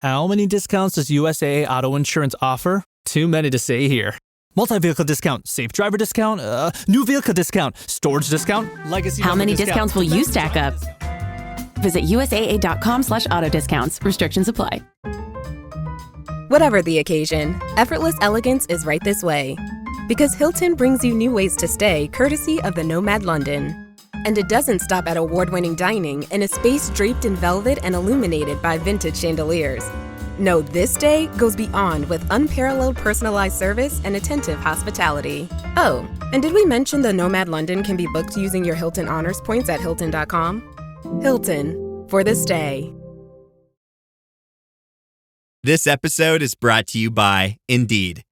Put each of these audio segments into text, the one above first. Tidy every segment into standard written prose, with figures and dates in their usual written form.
How many discounts does USAA Auto Insurance offer? Too many to say here. Multi-vehicle discount, safe driver discount, new vehicle discount, storage discount, legacy. How many discounts will you stack up? Visit USAA.com/auto discounts. Restrictions apply. Whatever the occasion, effortless elegance is right this way. Because Hilton brings you new ways to stay courtesy of the Nomad London. And it doesn't stop at award-winning dining in a space draped in velvet and illuminated by vintage chandeliers. No, this day goes beyond with unparalleled personalized service and attentive hospitality. Oh, and did we mention the Nomad London can be booked using your Hilton Honors points at Hilton.com? Hilton, for this day. This episode is brought to you by Indeed.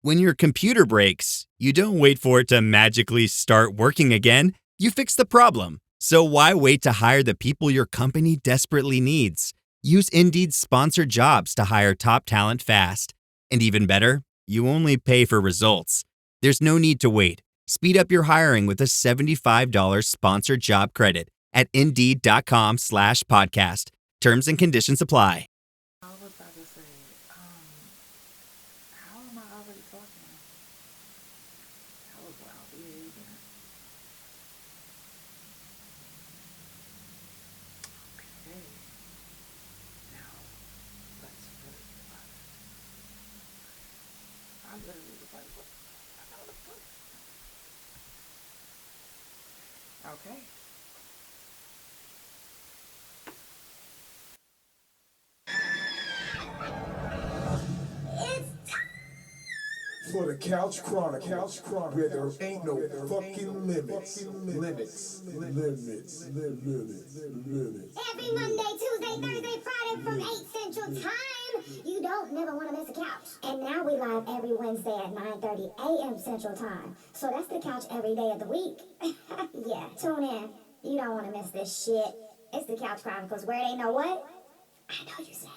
When your computer breaks, you don't wait for it to magically start working again. You fix the problem. So why wait to hire the people your company desperately needs? Use Indeed's sponsored jobs to hire top talent fast. And even better, you only pay for results. There's no need to wait. Speed up your hiring with a $75 sponsored job credit at Indeed.com/podcast. Terms and conditions apply. I was about to say, how am I already talking? That was wild behavior. Okay. Now, let's really get about it. I literally was like, what? I know the fuck. Okay. For the Couch Chronicles, where there ain't no fucking limits. Every Monday, Tuesday, Thursday, Friday from 8 Central Time. You don't never want to miss a couch. And now we live every Wednesday at 9:30 a.m. Central Time. So that's the couch every day of the week. Yeah, tune in. You don't want to miss this shit. It's the Couch Chronicles, where they know what? I know you said it.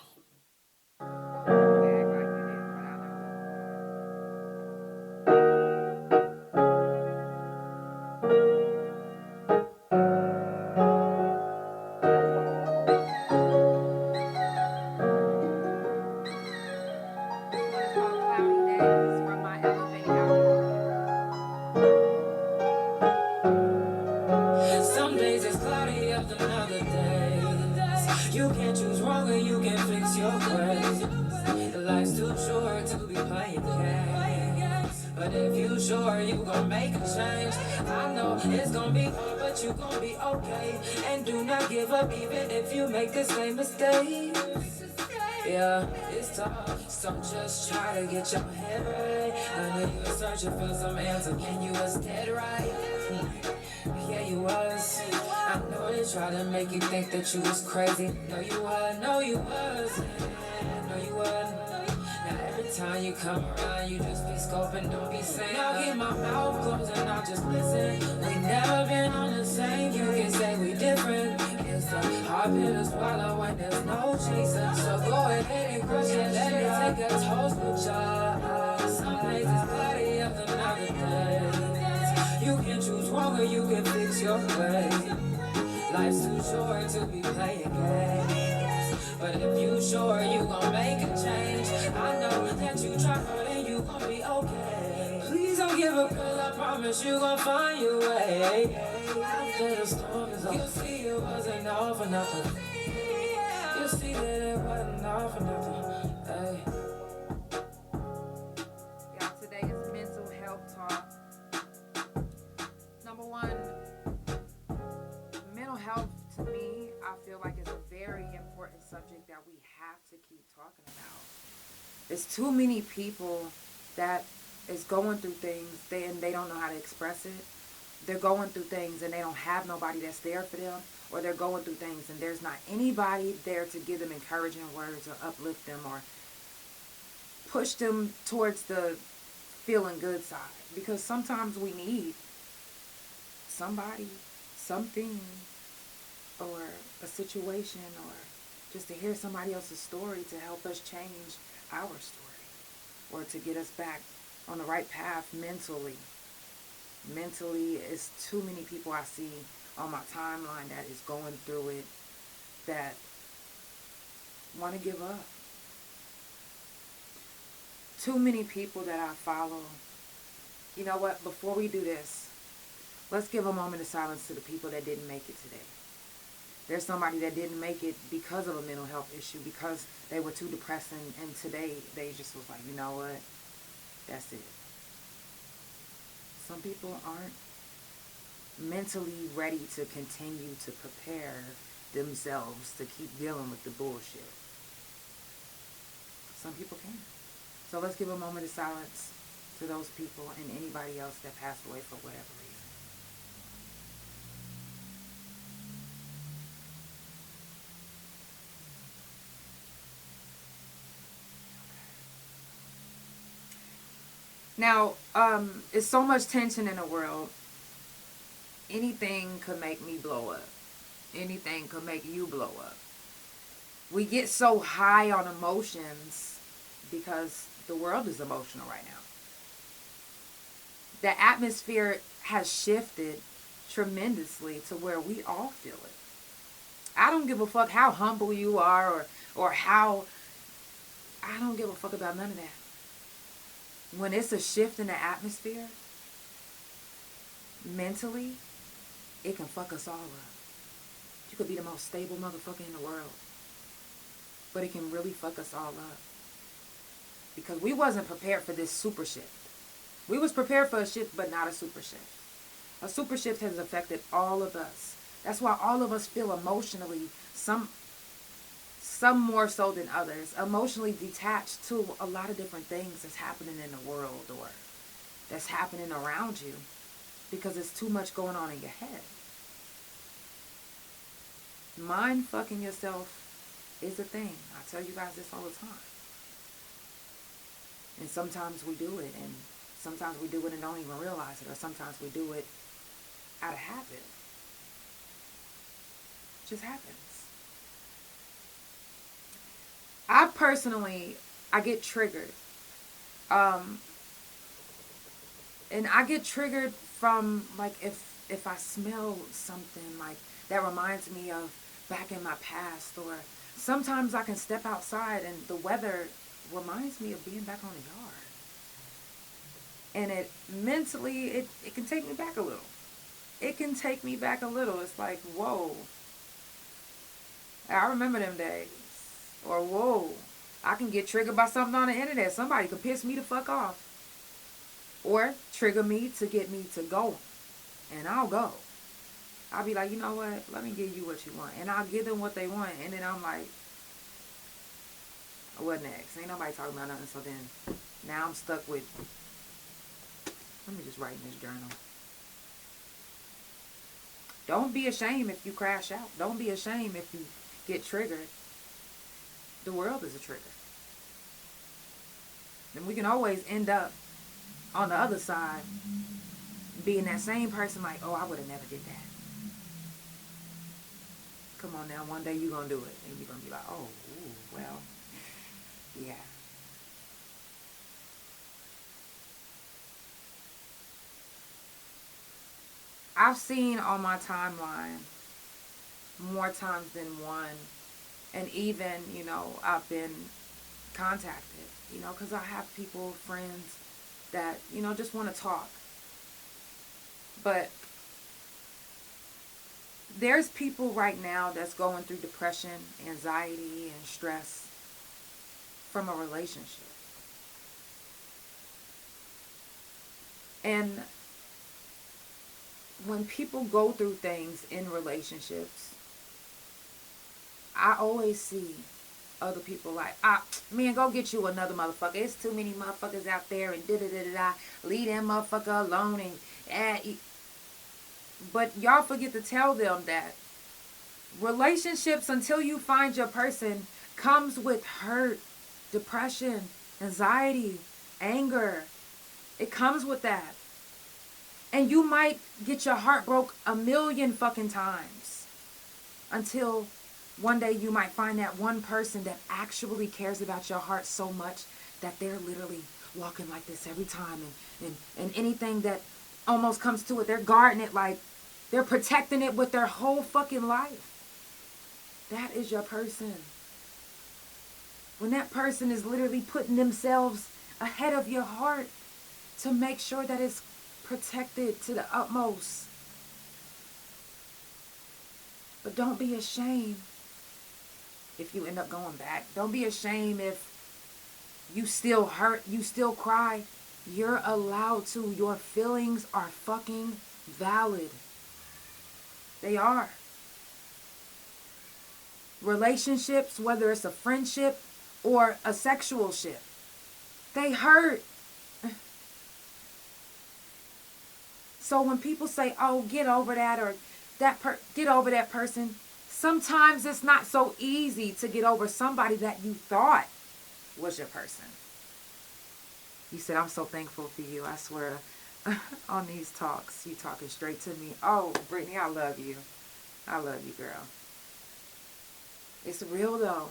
Even if you make the same mistake, yeah, it's tough. So just try to get your head right. I know you were searching for some answer, and you was dead right. Yeah, you was. I know they tried to make you think that you was crazy. No, you was. No, you was. No, you was. Now every time you come around, you just be scoping, don't be saying. I'll keep my mouth closed and I'll just listen. We never been on the same. You can say we different. It's a hard pill to swallow when there's no chaser. So go ahead and crush it, let me take a toast with ya. Some days it's cloudy, other another day. You can choose wrong or you can fix your way. Life's too short to be playing games. But if you sure you gon' make a change, I know that you try hard and you gon' be okay. Please don't give up, cause I promise you gon' find your way. After the storm is over, you'll see it wasn't all for nothing. You'll see that it wasn't all for nothing. Hey. Yeah, today is mental health talk. Number one, mental health to me, I feel like is a very important subject that we have to keep talking about. There's too many people that is going through things and they don't know how to express it. They're going through things and they don't have nobody that's there for them, or they're going through things and there's not anybody there to give them encouraging words or uplift them or push them towards the feeling good side. Because sometimes we need somebody, something, or a situation, or just to hear somebody else's story to help us change our story, or to get us back on the right path mentally. Mentally, it's too many people I see on my timeline that is going through it, that want to give up. too many people that I follow. You know what? Before we do this, let's give a moment of silence to the people that didn't make it today. There's somebody that didn't make it because of a mental health issue, because they were too depressed, and today they just was like, you know what? That's it. Some people aren't mentally ready to continue to prepare themselves to keep dealing with the bullshit. Some people can. So let's give a moment of silence to those people and anybody else that passed away for whatever reason. Now, it's so much tension in the world. Anything could make me blow up. Anything could make you blow up. We get so high on emotions because the world is emotional right now. The atmosphere has shifted tremendously to where we all feel it. I don't give a fuck how humble you are or how... I don't give a fuck about none of that. When it's a shift in the atmosphere, mentally, it can fuck us all up. You could be the most stable motherfucker in the world, but it can really fuck us all up. Because we wasn't prepared for this super shift. We was prepared for a shift, but not a super shift. A super shift has affected all of us. That's why all of us feel emotionally, some more so than others, emotionally detached to a lot of different things that's happening in the world or that's happening around you because it's too much going on in your head. Mind fucking yourself is a thing. I tell you guys this all the time. And sometimes we do it, and sometimes we do it and don't even realize it, or sometimes we do it out of habit. It just happens. I personally, I get triggered. And I get triggered from, like, if I smell something, like, that reminds me of back in my past, or sometimes I can step outside and the weather reminds me of being back on the yard. And it mentally, it can take me back a little. It can take me back a little. It's like, whoa. I remember them days. Or, whoa, I can get triggered by something on the internet. Somebody could piss me the fuck off. Or trigger me to get me to go. And I'll go. I'll be like, you know what? Let me give you what you want. And I'll give them what they want. And then I'm like, what next? Ain't nobody talking about nothing. So then, now I'm stuck with, let me just write in this journal. Don't be ashamed if you crash out. Don't be ashamed if you get triggered. The world is a trigger. And we can always end up on the other side being that same person like, oh, I would have never did that. Come on now, one day you're going to do it. And you're going to be like, oh, ooh, well, yeah. I've seen on my timeline more times than one. And even, you know, I've been contacted, you know, because I have people, friends that, you know, just want to talk. But there's people right now that's going through depression, anxiety, and stress from a relationship. And when people go through things in relationships, I always see other people like, man, go get you another motherfucker. It's too many motherfuckers out there and da-da-da-da-da. Leave that motherfucker alone. But y'all forget to tell them that relationships, until you find your person, comes with hurt, depression, anxiety, anger. It comes with that. And you might get your heart broke 1,000,000 fucking times until one day you might find that one person that actually cares about your heart so much that they're literally walking like this every time. And anything that almost comes to it, they're guarding it, like they're protecting it with their whole fucking life. That is your person. When that person is literally putting themselves ahead of your heart to make sure that it's protected to the utmost. But don't be ashamed if you end up going back. Don't be ashamed if you still hurt, you still cry. You're allowed to. Your feelings are fucking valid. They are. Relationships, whether it's a friendship or a sexual ship, they hurt. So when people say, oh, get over that, or get over that person, sometimes it's not so easy to get over somebody that you thought was your person. You said, I'm so thankful for you. I swear, on these talks, you talking straight to me. Oh, Brittany, I love you. I love you, girl. It's real, though.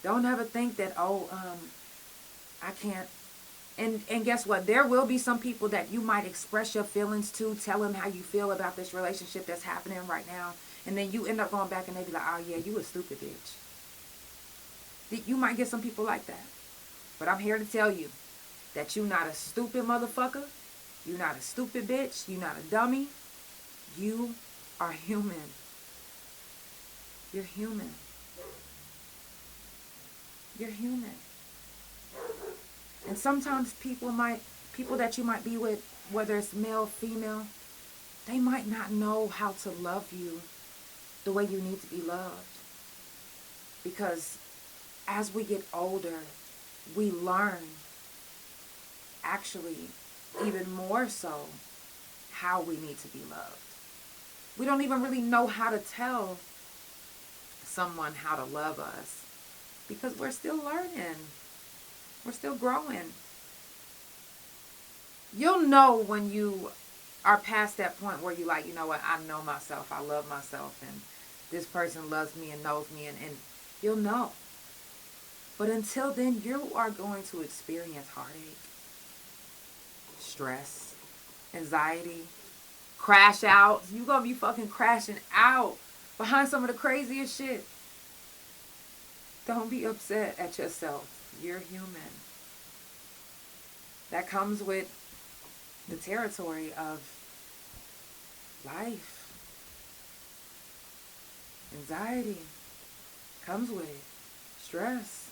Don't ever think that, I can't. And guess what? There will be some people that you might express your feelings to, tell them how you feel about this relationship that's happening right now. And then you end up going back and they be like, oh, yeah, you a stupid bitch. You might get some people like that. But I'm here to tell you that you're not a stupid motherfucker. You're not a stupid bitch. You're not a dummy. You are human. You're human. You're human. And sometimes people that you might be with, whether it's male, female, they might not know how to love you the way you need to be loved. Because as we get older, we learn, actually, even more so, how we need to be loved. We don't even really know how to tell someone how to love us because we're still learning. We're still growing. You'll know when you are past that point where you're like, you know what, I know myself, I love myself, and this person loves me and knows me, and you'll know. But until then, you are going to experience heartache, stress, anxiety, crash out. You're going to be fucking crashing out behind some of the craziest shit. Don't be upset at yourself. You're human. That comes with the territory of life. Anxiety comes with it. Stress.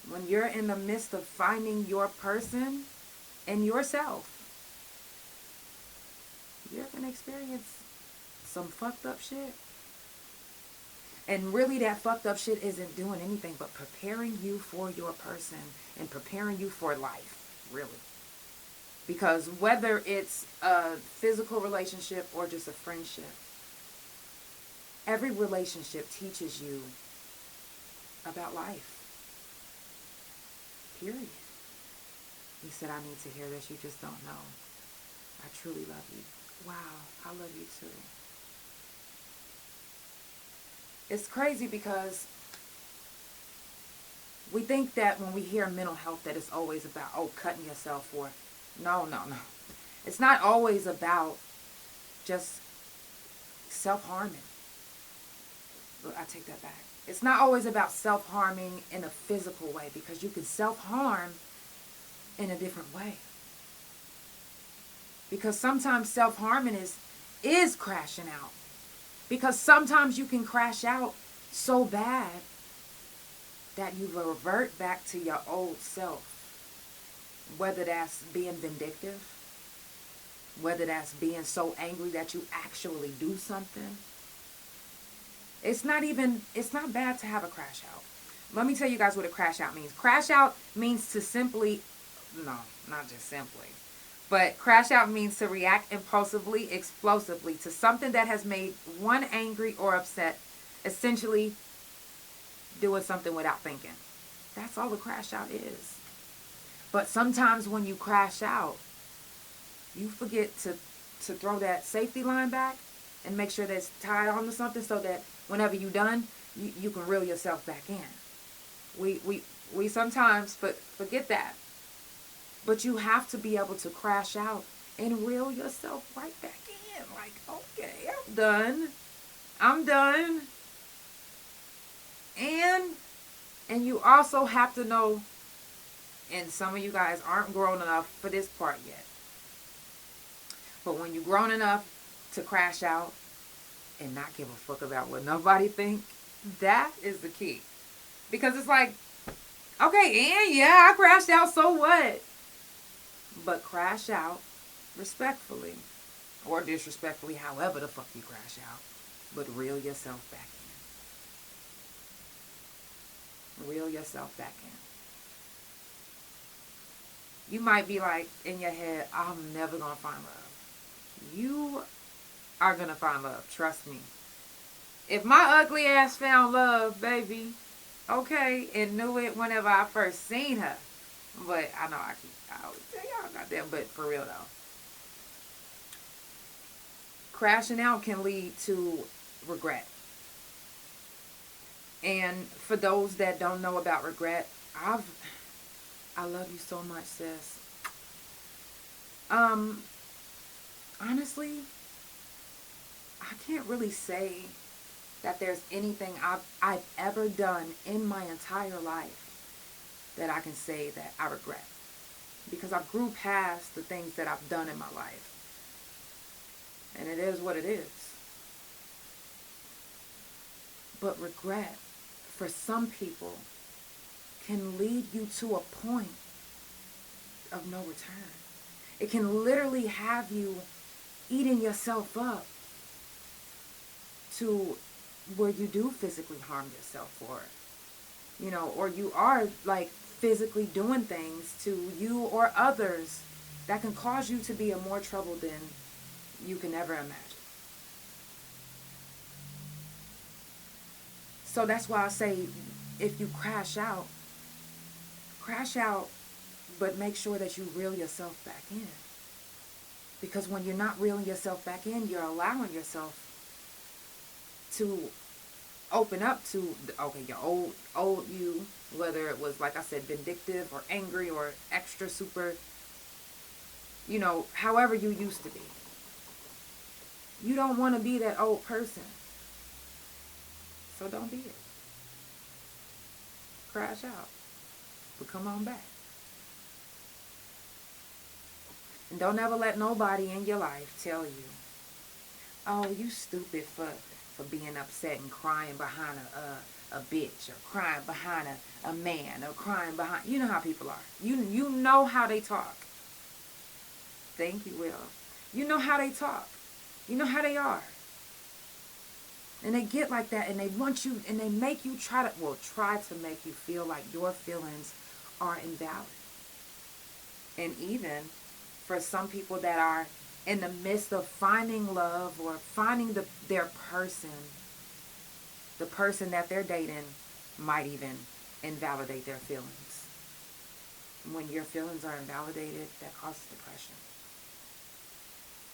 When you're in the midst of finding your person and yourself, you're going to experience some fucked up shit. And really that fucked up shit isn't doing anything but preparing you for your person and preparing you for life, really. Because whether it's a physical relationship or just a friendship, every relationship teaches you about life. Period. He said, I need to hear this. You just don't know. I truly love you. Wow, I love you too. It's crazy because we think that when we hear mental health that it's always about, cutting yourself, or no. It's not always about just self-harming. I take that back. It's not always about self-harming in a physical way, because you can self-harm in a different way. Because sometimes self-harming is crashing out. Because sometimes you can crash out so bad that you revert back to your old self. Whether that's being vindictive, whether that's being so angry that you actually do something. It's not bad to have a crash out. Let me tell you guys what a crash out means. Crash out means to simply, no, not just simply, but crash out means to react impulsively, explosively to something that has made one angry or upset, essentially doing something without thinking. That's all a crash out is. But sometimes when you crash out, you forget to throw that safety line back and make sure that's tied onto something so that whenever you're done, you can reel yourself back in. We sometimes forget that. But you have to be able to crash out and reel yourself right back in. Like, okay, I'm done. And And you also have to know, and some of you guys aren't grown enough for this part yet, but when you're grown enough to crash out and not give a fuck about what nobody think, that is the key. Because it's like, okay, and yeah, I crashed out, so what? But crash out respectfully, or disrespectfully, however the fuck you crash out, but reel yourself back in. Reel yourself back in. You might be like in your head, I'm never gonna find love. You are gonna find love, trust me. If my ugly ass found love, baby, okay, and knew it whenever I first seen her. But I know I always tell y'all about that, but for real though. Crashing out can lead to regret. And for those that don't know about regret, I love you so much, sis. Honestly, I can't really say that there's anything I've ever done in my entire life that I can say that I regret. Because I grew past the things that I've done in my life. And it is what it is. But regret, for some people, can lead you to a point of no return. It can literally have you eating yourself up to where you do physically harm yourself, or you are like physically doing things to you or others that can cause you to be in more trouble than you can ever imagine. So that's why I say, if you crash out, but make sure that you reel yourself back in. Because when you're not reeling yourself back in, you're allowing yourself to open up to, okay, your old you, whether it was, like I said, vindictive or angry or extra super, however you used to be. You don't want to be that old person. So don't be it. Crash out. But come on back. And don't ever let nobody in your life tell you, oh, you stupid for being upset and crying behind a bitch, or crying behind a man, or crying behind, you know how people are. You know how they talk. Thank you, Will. You know how they talk. You know how they are. And they get like that, and they want you, and they make you try to make you feel like your feelings are invalid. And even for some people that are in the midst of finding love or finding their person, the person that they're dating might even invalidate their feelings. When your feelings are invalidated, that causes depression.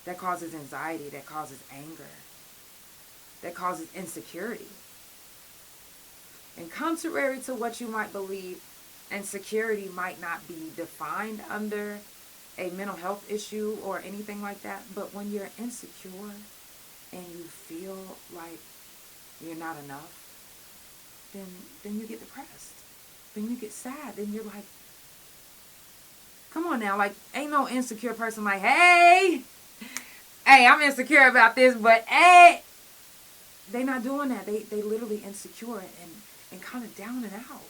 That causes anxiety. That causes anger. That causes insecurity. And contrary to what you might believe, insecurity might not be defined under a mental health issue or anything like that. But when you're insecure and you feel like you're not enough, then you get depressed. Then you get sad. Then you're like, come on now, like, ain't no insecure person like, hey, I'm insecure about this, but hey, they not doing that. They literally insecure and kind of down and out.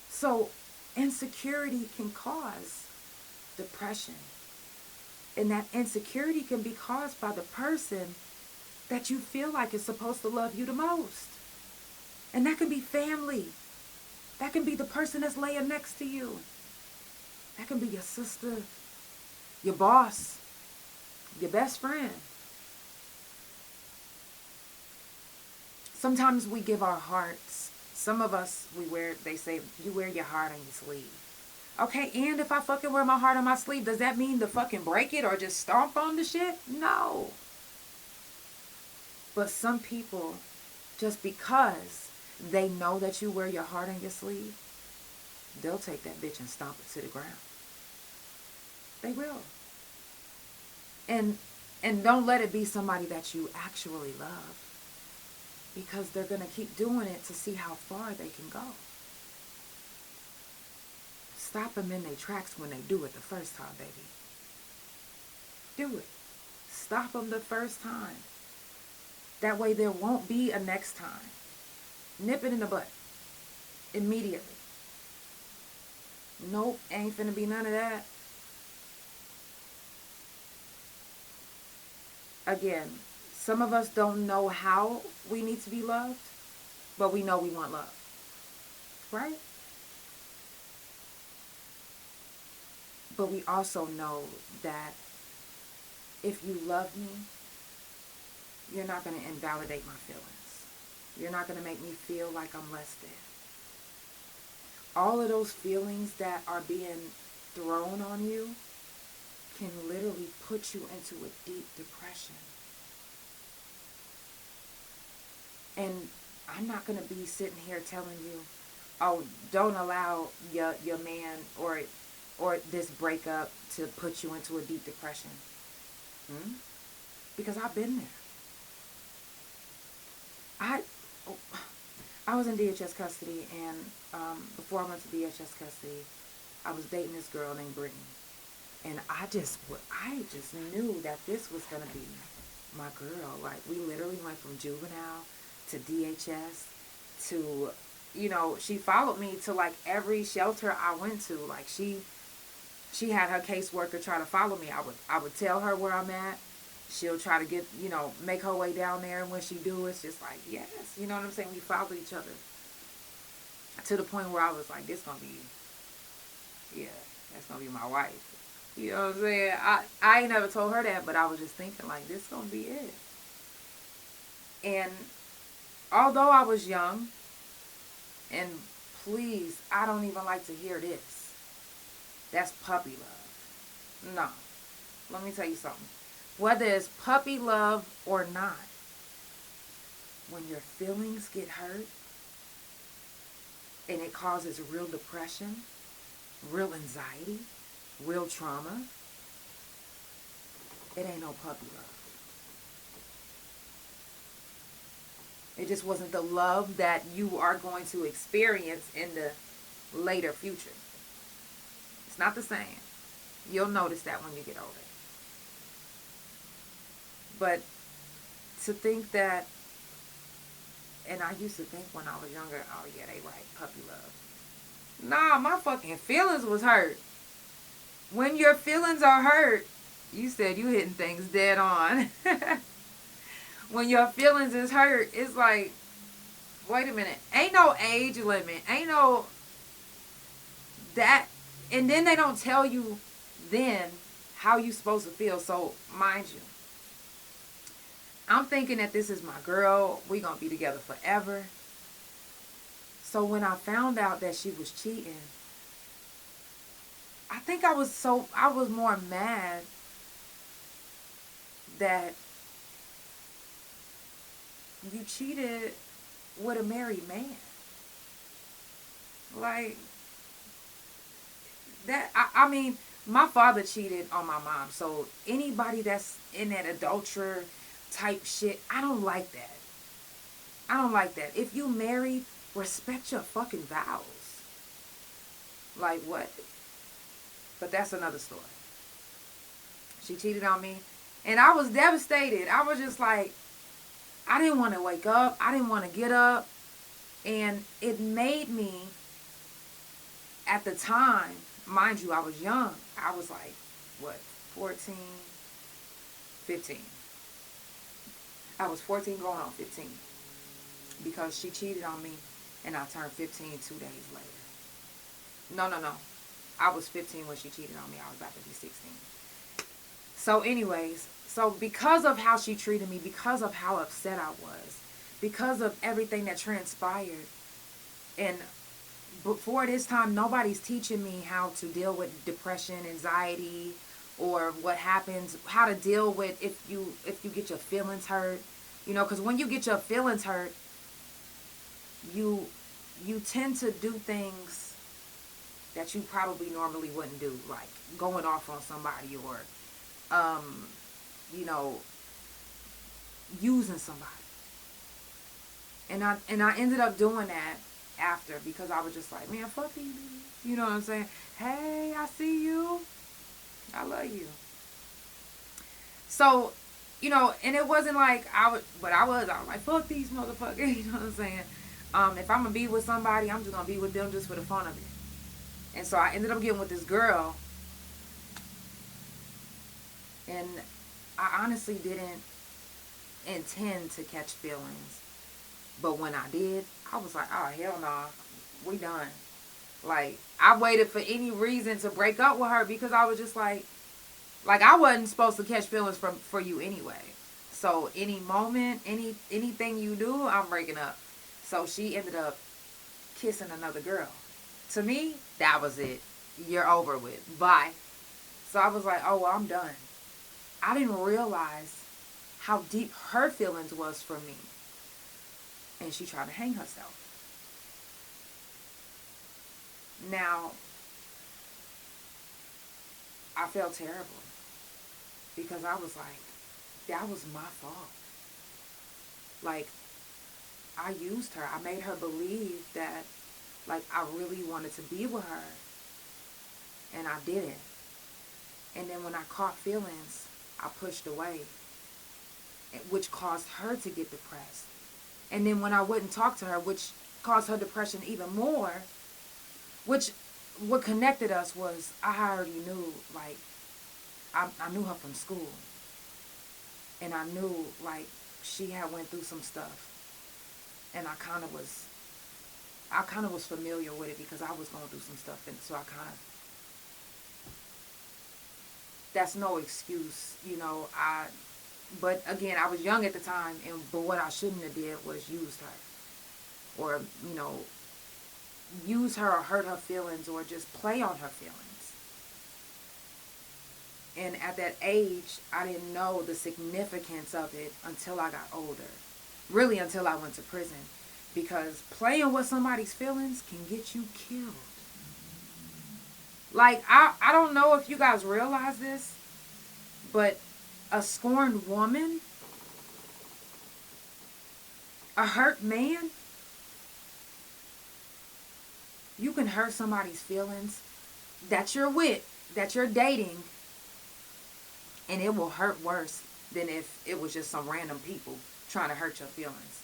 So insecurity can cause depression. And that insecurity can be caused by the person that you feel like is supposed to love you the most. And that can be family. That can be the person that's laying next to you. That can be your sister, your boss, your best friend. Sometimes we give our hearts. Some of us, they say, you wear your heart on your sleeve. Okay, and if I fucking wear my heart on my sleeve, does that mean to fucking break it or just stomp on the shit? No. But some people, just because they know that you wear your heart on your sleeve, they'll take that bitch and stomp it to the ground. They will. And don't let it be somebody that you actually love. because they're going to keep doing it to see how far they can go. Stop them in their tracks when they do it the first time, baby. Do it. Stop them the first time. That way there won't be a next time. Nip it in the butt. Immediately. Nope, ain't finna be none of that. Again, some of us don't know how we need to be loved, but we know we want love. Right? But we also know that if you love me, you're not going to invalidate my feelings. You're not going to make me feel like I'm less than. All of those feelings that are being thrown on you can literally put you into a deep depression. And I'm not going to be sitting here telling you, oh, don't allow your man or this breakup to put you into a deep depression. Because I've been there. I was in DHS custody, and before I went to DHS custody, I was dating this girl named Brittany. And I just knew that this was going to be my girl. Like, we literally went from juvenile to DHS to, she followed me to, like, every shelter I went to. Like, she had her caseworker try to follow me. I would tell her where I'm at. She'll try to get, make her way down there. And when she do, it's just like, yes. You know what I'm saying? We follow each other. To the point where I was like, this going to be, that's going to be my wife. You know what I'm saying? I ain't never told her that, but I was just thinking, like, this going to be it. And although I was young, and please, I don't even like to hear this. That's puppy love. No. Let me tell you something. Whether it's puppy love or not, when your feelings get hurt and it causes real depression, real anxiety, real trauma, it ain't no puppy love. It just wasn't the love that you are going to experience in the later future. It's not the same. You'll notice that when you get older. But to think that, and I used to think when I was younger, oh yeah, they right, puppy love. Nah, my fucking feelings was hurt. When your feelings are hurt, you said you hitting things dead on. When your feelings is hurt, it's like, wait a minute, ain't no age limit, ain't no that, and then they don't tell you then how you supposed to feel. So mind you, I'm thinking that this is my girl. We gonna be together forever. So when I found out that she was cheating, I think I was more mad that you cheated with a married man. Like, that, I mean, my father cheated on my mom. So anybody that's in that adulterer type shit, I don't like that. I don't like that. If you married, respect your fucking vows. Like, what? But that's another story. She cheated on me, and I was devastated. I was just like, I didn't want to wake up. I didn't want to get up. And it made me, at the time, mind you, I was young. I was like, what, 14, 15. I was 14 going on 15. Because she cheated on me, and I turned 15 2 days later. No. I was 15 when she cheated on me. I was about to be 16. So anyways, so because of how she treated me, because of how upset I was, because of everything that transpired, and before this time, nobody's teaching me how to deal with depression, anxiety, or what happens, how to deal with if you get your feelings hurt. Because when you get your feelings hurt, you tend to do things that you probably normally wouldn't do, like going off on somebody or, using somebody. And I ended up doing that after, because I was just like, man, fuck you. You know what I'm saying? Hey, I see you. I love you. So, you know, and it wasn't like I was like, fuck these motherfuckers. You know what I'm saying? If I'm going to be with somebody, I'm just going to be with them just for the fun of it. And so I ended up getting with this girl. And I honestly didn't intend to catch feelings. But when I did, I was like, oh, hell nah. We done. Like, I waited for any reason to break up with her because I was just like I wasn't supposed to catch feelings for you anyway. So any moment, anything you do, I'm breaking up. So she ended up kissing another girl. To me, that was it. You're over with. Bye. So I was like, oh, well, I'm done. I didn't realize how deep her feelings was for me. And she tried to hang herself. Now, I felt terrible. Because I was like, that was my fault. Like, I used her. I made her believe that, like, I really wanted to be with her. And I didn't. And then when I caught feelings, I pushed away. Which caused her to get depressed. And then when I wouldn't talk to her, which caused her depression even more, which what connected us was I already knew, like, I knew her from school. And I knew, like, she had went through some stuff. And I kind of was familiar with it because I was going through some stuff. And so that's no excuse, you know. But again, I was young at the time, but what I shouldn't have did was used her. Or, you know, use her or hurt her feelings or just play on her feelings. And at that age, I didn't know the significance of it until I got older. Really until I went to prison. Because playing with somebody's feelings can get you killed. Like, I don't know if you guys realize this, but a scorned woman, a hurt man, you can hurt somebody's feelings that you're with, that you're dating, and it will hurt worse than if it was just some random people trying to hurt your feelings.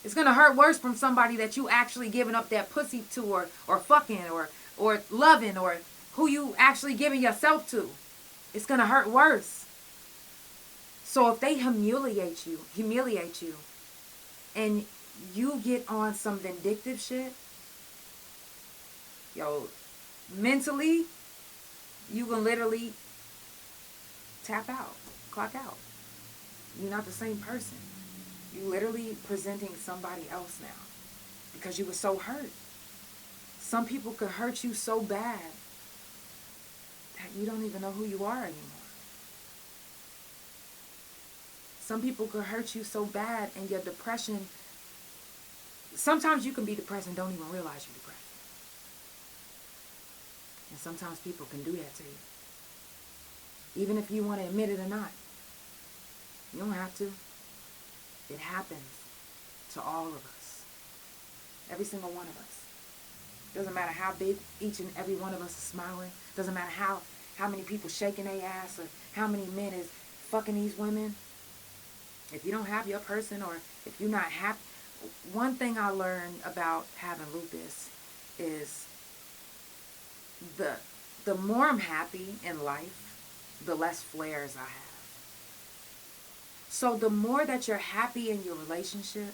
It's going to hurt worse from somebody that you actually giving up that pussy to or fucking or loving or who you actually giving yourself to. It's going to hurt worse. So if they humiliate you, and you get on some vindictive shit, yo, mentally, you can literally tap out, clock out. You're not the same person. You're literally presenting somebody else now because you were so hurt. Some people could hurt you so bad that you don't even know who you are anymore. Some people could hurt you so bad and your depression, sometimes you can be depressed and don't even realize you're depressed. And sometimes people can do that to you. Even if you want to admit it or not. You don't have to. It happens to all of us. Every single one of us. Doesn't matter how big each and every one of us is smiling. Doesn't matter how many people shaking their ass or how many men is fucking these women. If you don't have your person or if you're not happy. One thing I learned about having lupus is the more I'm happy in life, the less flares I have. So the more that you're happy in your relationship,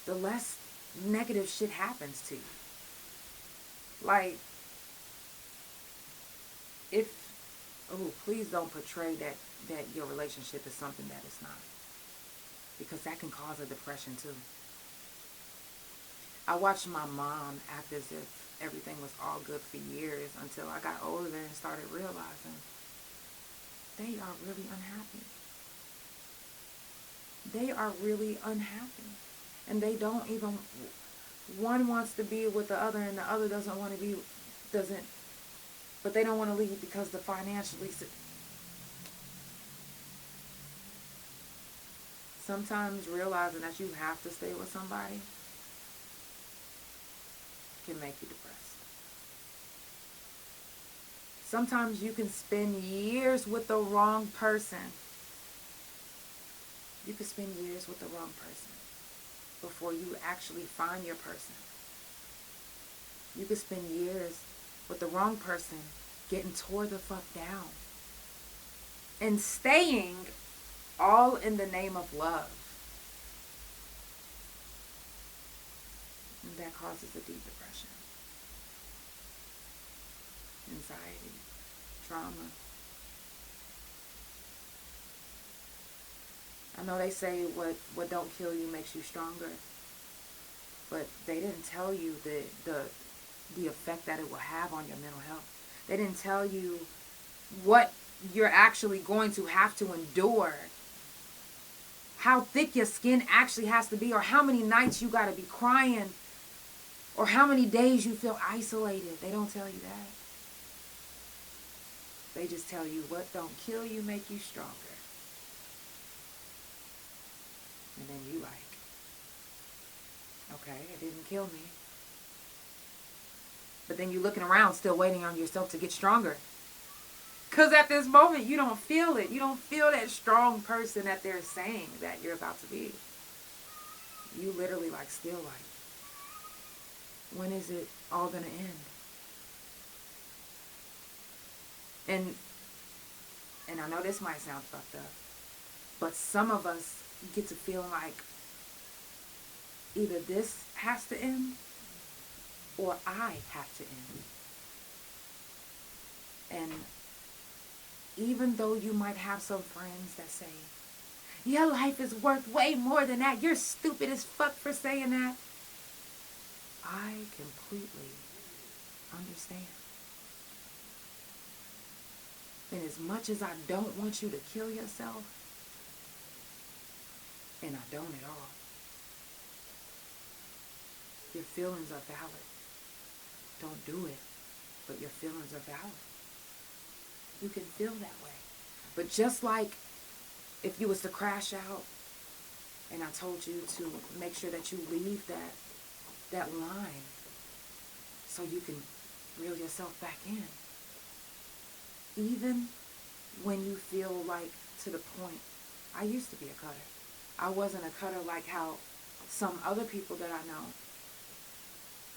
the less negative shit happens to you. Like, please don't portray that your relationship is something that it's not. Because that can cause a depression too. I watched my mom act as if everything was all good for years until I got older and started realizing they are really unhappy. They are really unhappy. And they don't even, one wants to be with the other and the other but they don't want to leave because the financially, sometimes realizing that you have to stay with somebody can make you depressed. Sometimes you can spend years with the wrong person. You can spend years with the wrong person before you actually find your person. You could spend years with the wrong person getting tore the fuck down and staying all in the name of love. And that causes a deep depression, anxiety, trauma. I know they say what don't kill you makes you stronger, but they didn't tell you the effect that it will have on your mental health. They didn't tell you what you're actually going to have to endure, how thick your skin actually has to be, or how many nights you got to be crying, or how many days you feel isolated. They don't tell you that. They just tell you what don't kill you make you stronger. And then you like, okay, it didn't kill me. But then you're looking around still waiting on yourself to get stronger. Because at this moment, you don't feel it. You don't feel that strong person that they're saying that you're about to be. You literally like still like, when is it all going to end? And I know this might sound fucked up, but some of us get to feeling like either this has to end or I have to end. And even though you might have some friends that say, your life is worth way more than that, you're stupid as fuck for saying that, I completely understand. And as much as I don't want you to kill yourself, and I don't at all, your feelings are valid. Don't do it, but your feelings are valid. You can feel that way. But just like if you was to crash out and I told you to make sure that you leave that line so you can reel yourself back in. Even when you feel like to the point, I used to be a cutter. I wasn't a cutter like how some other people that I know.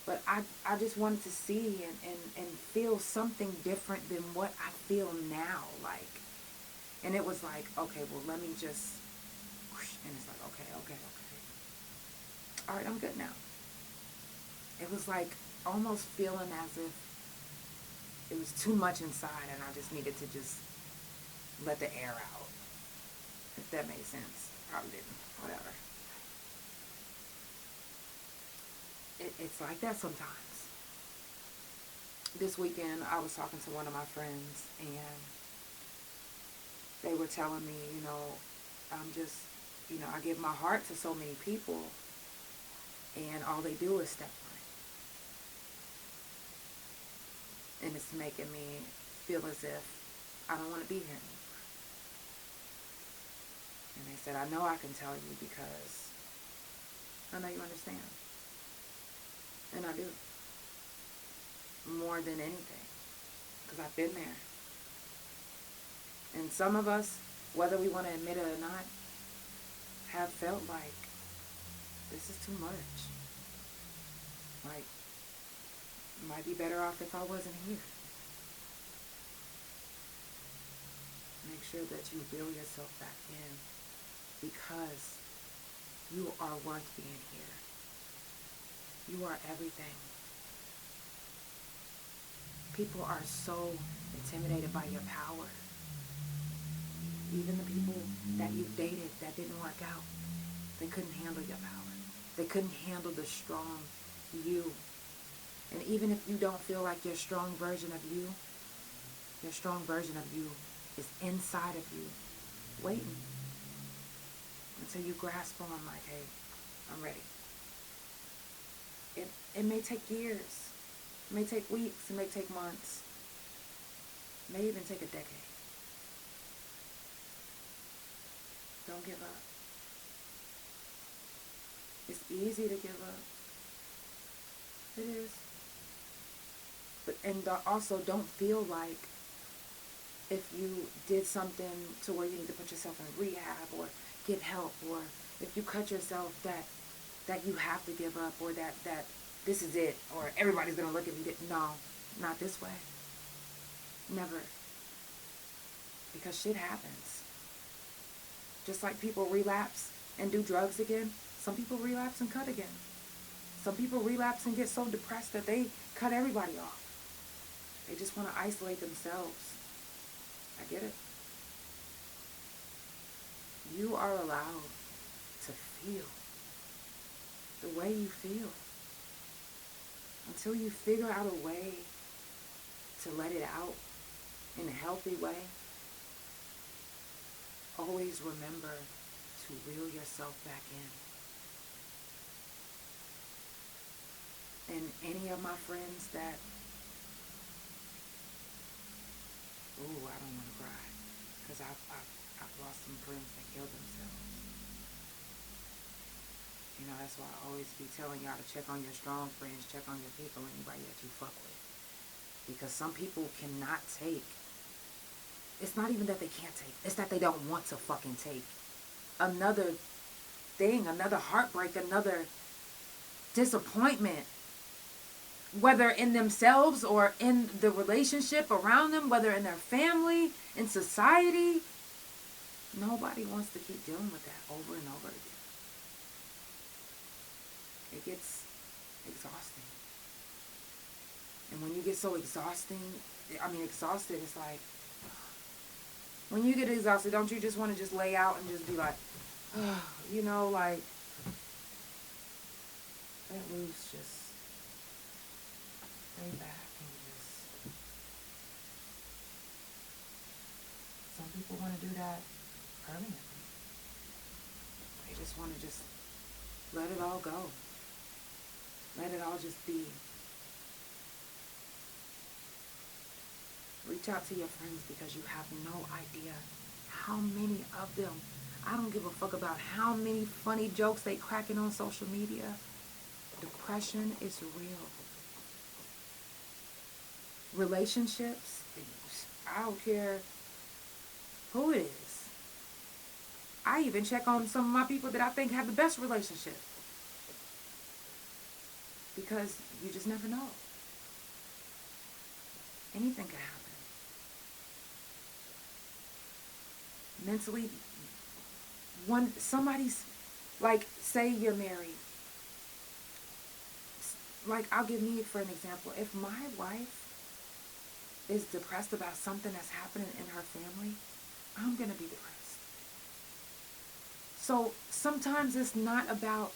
But I just wanted to see and feel something different than what I feel now. Like, and it was like, okay, well, let me just, and it's like, okay. All right, I'm good now. It was like almost feeling as if it was too much inside and I just needed to just let the air out. If that made sense. Probably didn't. Whatever. It's like that sometimes. This weekend, I was talking to one of my friends, and they were telling me, I'm just, I give my heart to so many people, and all they do is step on it. And it's making me feel as if I don't want to be here anymore. And they said, I know I can tell you because I know you understand. And I do. More than anything. Because I've been there. And some of us, whether we want to admit it or not, have felt like this is too much. Like, it might be better off if I wasn't here. Make sure that you reel yourself back in because you are worth being here. You are everything. People are so intimidated by your power. Even the people that you dated that didn't work out, they couldn't handle your power. They couldn't handle the strong you. And even if you don't feel like your strong version of you, your strong version of you is inside of you, waiting until you grasp on like, hey, I'm ready. It may take years. It may take weeks. It may take months. It may even take a decade. Don't give up. It's easy to give up. It is. Also don't feel like if you did something to where you need to put yourself in rehab or get help, or if you cut yourself that you have to give up, or that this is it, or everybody's gonna look at you. No, not this way. Never. Because shit happens. Just like people relapse and do drugs again, some people relapse and cut again. Some people relapse and get so depressed that they cut everybody off. They just want to isolate themselves. I get it. You are allowed to feel the way you feel until you figure out a way to let it out in a healthy way. Always remember to reel yourself back in. And any of my friends that, I don't want to cry, because I've lost some friends that killed themselves. You know, that's why I always be telling y'all to check on your strong friends, check on your people, anybody that you fuck with. Because some people cannot take. It's not even that they can't take. It's that they don't want to fucking take another thing, another heartbreak, another disappointment. Whether in themselves or in the relationship around them, whether in their family, in society. Nobody wants to keep dealing with that over and over again. It gets exhausting. And when you get so exhausted, it's like, when you get exhausted, don't you just want to just lay out and just be like, like, let loose, just lay back and just, some people want to do that permanently. They just want to just let it all go. Let it all just be. Reach out to your friends, because you have no idea how many of them, I don't give a fuck about how many funny jokes they cracking on social media. Depression is real. Relationships, I don't care who it is. I even check on some of my people that I think have the best relationship. Because you just never know. Anything can happen. Mentally, somebody's, like, say you're married. Like, I'll give me for an example. If my wife is depressed about something that's happening in her family, I'm going to be depressed. So sometimes it's not about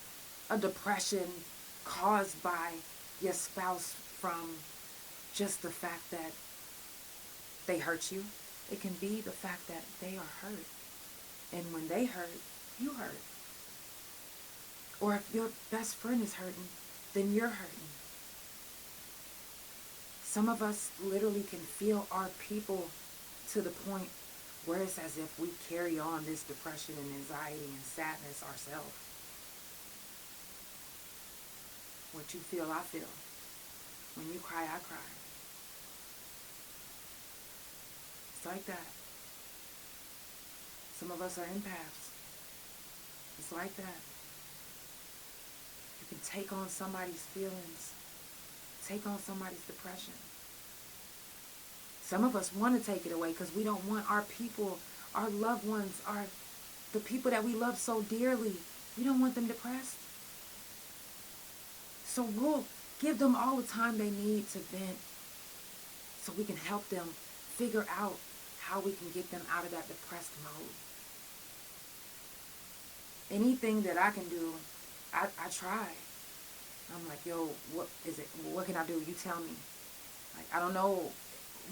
a depression caused by your spouse from just the fact that they hurt you. It can be the fact that they are hurt. And when they hurt, you hurt. Or if your best friend is hurting, then you're hurting. Some of us literally can feel our people to the point where it's as if we carry on this depression and anxiety and sadness ourselves. What you feel, I feel. When you cry, I cry. It's like that. Some of us are empaths. It's like that. You can take on somebody's feelings, take on somebody's depression. Some of us want to take it away because we don't want our people, our loved ones, the people that we love so dearly, we don't want them depressed. So we'll give them all the time they need to vent so we can help them figure out how we can get them out of that depressed mode. Anything that I can do, I try. I'm like, yo, what is it? What can I do? You tell me. Like, I don't know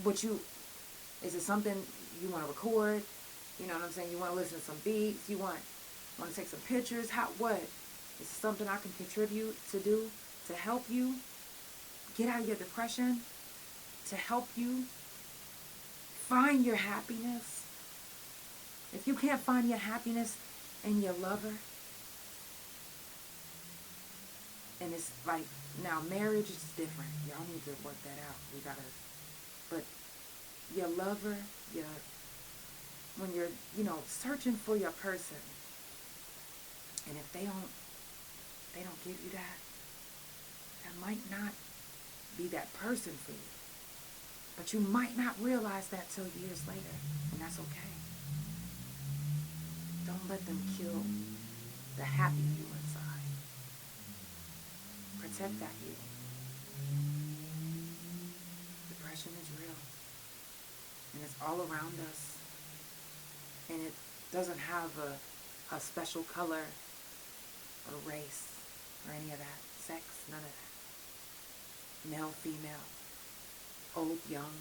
is it something you want to record? You know what I'm saying? You want to listen to some beats? You want to take some pictures? What? Is it something I can contribute to do to help you get out of your depression? To help you find your happiness? If you can't find your happiness in your lover, And it's like, now marriage is different. Y'all need to work that out. But your lover, when you're, searching for your person, and if they don't give you that might not be that person for you. But you might not realize that till years later, and that's okay. Don't let them kill the happy you inside. Protect that you. Depression is real. And it's all around us. And it doesn't have a special color or race or any of that. Sex, none of that. Male, female, old, young.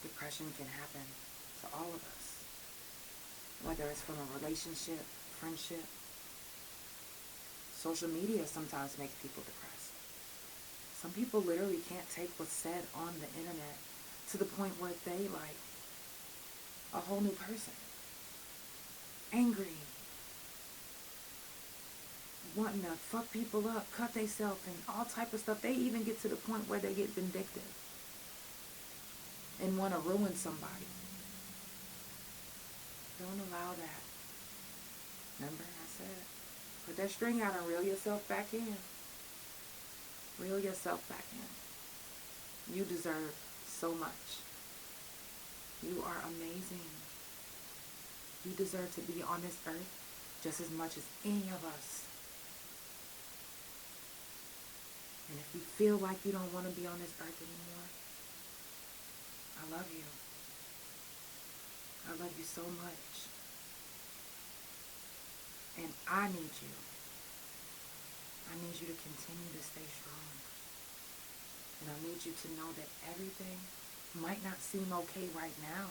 Depression can happen to all of us. Whether it's from a relationship, friendship. Social media sometimes makes people depressed. Some people literally can't take what's said on the internet to the point where they like a whole new person. Angry. Wanting to fuck people up, cut themselves, and all type of stuff. They even get to the point where they get vindictive and want to ruin somebody. Don't allow that. Remember I said, put that string out and reel yourself back in. Reel yourself back in. You deserve so much. You are amazing. You deserve to be on this earth just as much as any of us. And if you feel like you don't want to be on this earth anymore, I love you. I love you so much. And I need you. I need you to continue to stay strong. And I need you to know that everything might not seem okay right now,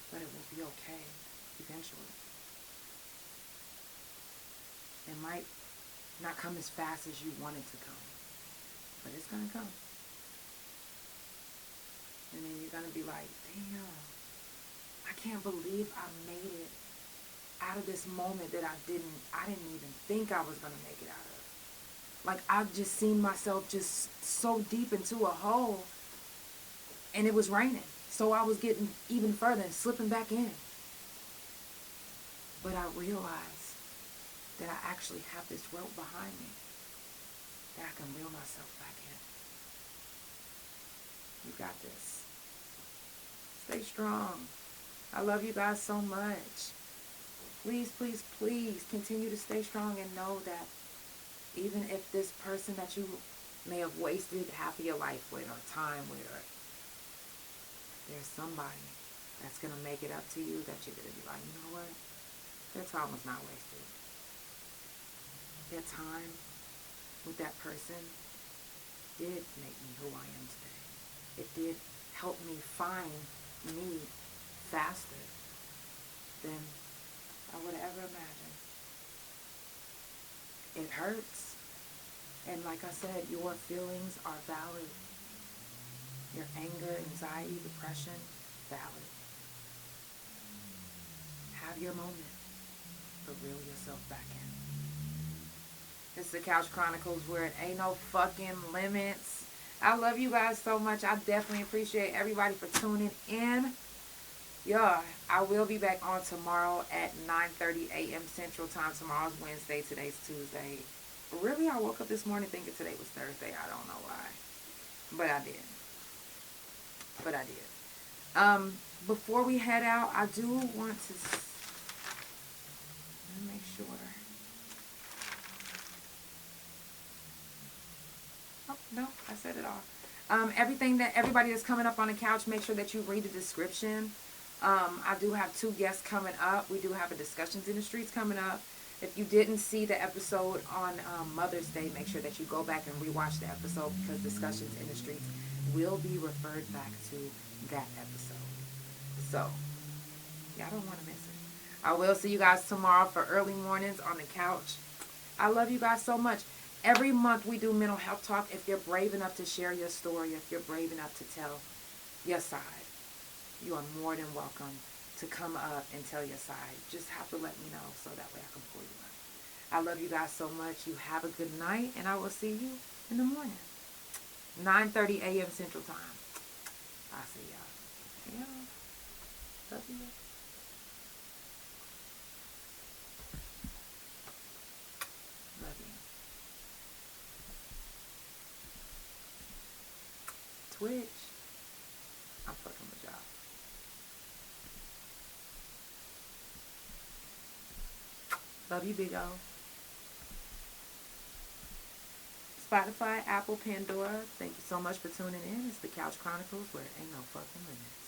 but it will be okay eventually. It might not come as fast as you want it to come, but it's going to come. And then you're going to be like, damn, I can't believe I made it out of this moment that I didn't even think I was going to make it out of. Like, I've just seen myself just so deep into a hole, and it was raining. So I was getting even further and slipping back in. But I realized that I actually have this rope behind me that I can reel myself back in. You got this. Stay strong. I love you guys so much. Please, please, please continue to stay strong and know that even if this person that you may have wasted half of your life with or time with, or there's somebody that's going to make it up to you that you're going to be like, you know what? Their time was not wasted. Their time with that person did make me who I am today. It did help me find me faster than I would have ever imagined. It hurts. And like I said, your feelings are valid. Your anger, anxiety, depression, valid. Have your moment, but reel yourself back in. It's the Couch Chronicles, where it ain't no fucking limits. I love you guys so much. I definitely appreciate everybody for tuning in. Yeah, I will be back on tomorrow at 9:30 a.m. Central Time. Tomorrow's Wednesday. Today's Tuesday. Really, I woke up this morning thinking today was Thursday. I don't know why. But I did. Before we head out, I do want to make sure. Oh, no, I said it all. Everybody that's coming up on the couch, make sure that you read the description. I do have 2 guests coming up. We do have a Discussions in the Streets coming up. If you didn't see the episode on Mother's Day, make sure that you go back and rewatch the episode, because Discussions in the Streets will be referred back to that episode. So, y'all don't want to miss it. I will see you guys tomorrow for early mornings on the couch. I love you guys so much. Every month we do mental health talk. If you're brave enough to share your story, if you're brave enough to tell your side, you are more than welcome to come up and tell your side. Just have to let me know so that way I can pull you up. I love you guys so much. You have a good night, and I will see you in the morning. 9:30 a.m. Central Time. I'll see y'all. Yeah. Love you. Love you. Twitch. I'm fucking with y'all. Love you, Big O. Spotify, Apple, Pandora. Thank you so much for tuning in. It's the Couch Chronicles, where ain't no fucking limit.